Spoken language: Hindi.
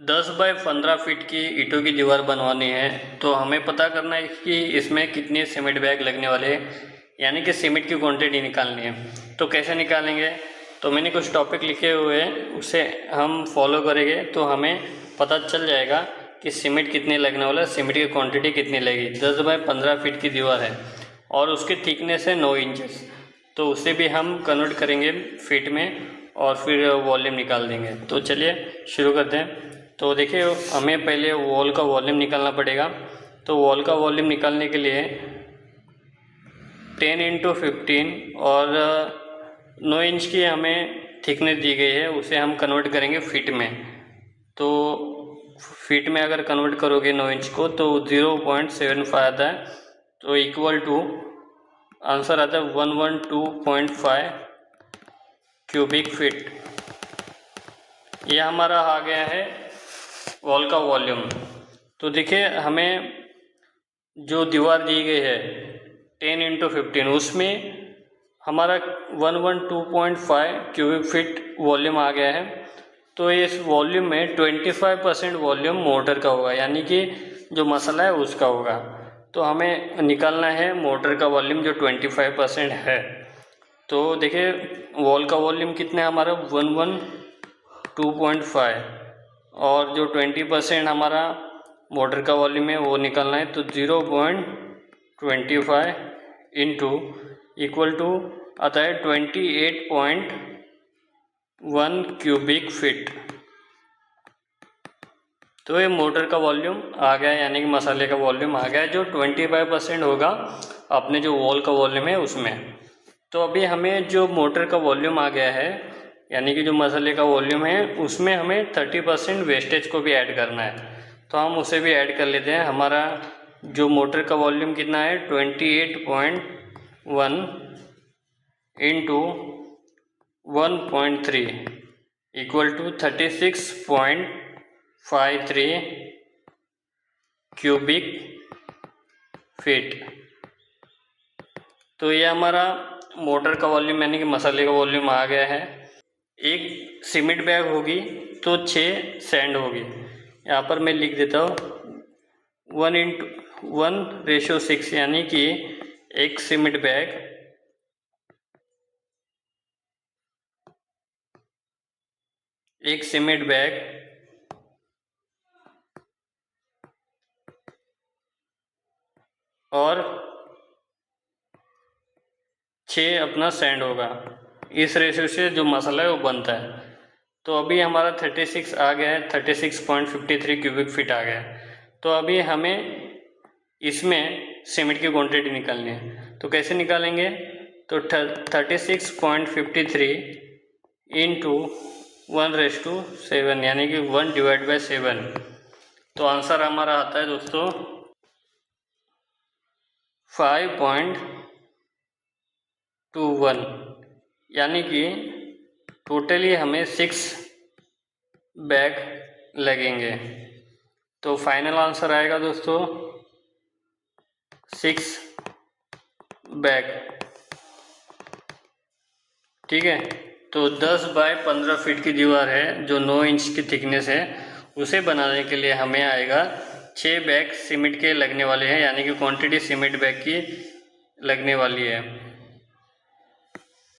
10 बाय 15 फीट की ईंटों की दीवार बनवानी है, तो हमें पता करना है कि इसमें कितने सीमेंट बैग लगने वाले हैं, यानी कि सीमेंट की क्वांटिटी निकालनी है। तो कैसे निकालेंगे? तो मैंने कुछ टॉपिक लिखे हुए हैं, उसे हम फॉलो करेंगे तो हमें पता चल जाएगा कि सीमेंट कितने लगने वाला है, सीमेंट की क्वांटिटी कितनी लगेगी। 10 बाय 15 फीट की दीवार है और उसकी थिकनेस है 9 इंचेस, तो उसे भी हम कन्वर्ट करेंगे फीट में और फिर वॉल्यूम निकाल देंगे। तो चलिए शुरू करते हैं। तो देखिए, हमें पहले वॉल का वॉल्यूम निकालना पड़ेगा। तो वॉल का वॉल्यूम निकालने के लिए 10 × 15 और 9 इंच की हमें थिकनेस दी गई है, उसे हम कन्वर्ट करेंगे फीट में। तो फीट में अगर कन्वर्ट करोगे 9 इंच को तो 0.75 आता है, तो इक्वल टू आंसर आता है 112.5 क्यूबिक फीट। यह हमारा आ गया है वॉल का वॉल्यूम। तो देखिए, हमें जो दीवार दी गई है 10 × 15, उसमें हमारा 112.5 क्यूबिक फीट वॉल्यूम आ गया है। तो इस वॉल्यूम में 25% वॉल्यूम मोटर का होगा, यानी कि जो मसला है उसका होगा। तो हमें निकालना है मोटर का वॉल्यूम जो 25% है। तो देखिए, वॉल का वॉल्यूम कितना है हमारा 112.5 और जो 20% हमारा मोटर का वॉल्यूम है वो निकालना है। तो 0.25 इंटू इक्वल टू आता है 28.1 क्यूबिक फीट। तो ये मोटर का वॉल्यूम आ गया, यानी कि मसाले का वॉल्यूम आ गया, जो 25% होगा अपने जो वॉल का वॉल्यूम है उसमें। तो अभी हमें जो मोटर का वॉल्यूम आ गया है, यानी कि जो मसाले का वॉल्यूम है, उसमें हमें 30% वेस्टेज को भी ऐड करना है। तो हम उसे भी ऐड कर लेते हैं। हमारा जो मोटर का वॉल्यूम कितना है 28.1 into 1.3 equal to 36.53 cubic feet. तो ये हमारा मोटर का वॉल्यूम यानी कि मसाले का वॉल्यूम आ गया है। एक सीमेंट बैग होगी तो 6 सैंड होगी। यहाँ पर मैं लिख देता हूँ 1:1:6, यानी कि एक सीमेंट बैग और 6 अपना सैंड होगा। इस रेशियो से जो मसाला है वो बनता है। तो अभी हमारा 36 आ गया है, 36.53 क्यूबिक फीट आ गया है। तो अभी हमें इसमें सीमेंट की क्वांटिटी निकालनी है। तो कैसे निकालेंगे? तो 36.53 इंटू 1:7, यानी कि 1/7। तो आंसर हमारा आता है दोस्तों 5.21, यानी कि टोटली हमें 6 बैग लगेंगे। तो फाइनल आंसर आएगा दोस्तों 6 बैग। ठीक है। तो 10 बाय 15 फीट की दीवार है जो 9 इंच की थिकनेस है, उसे बनाने के लिए हमें आएगा 6 बैग सीमेंट के लगने वाले हैं, यानी कि क्वांटिटी सीमेंट बैग की लगने वाली है।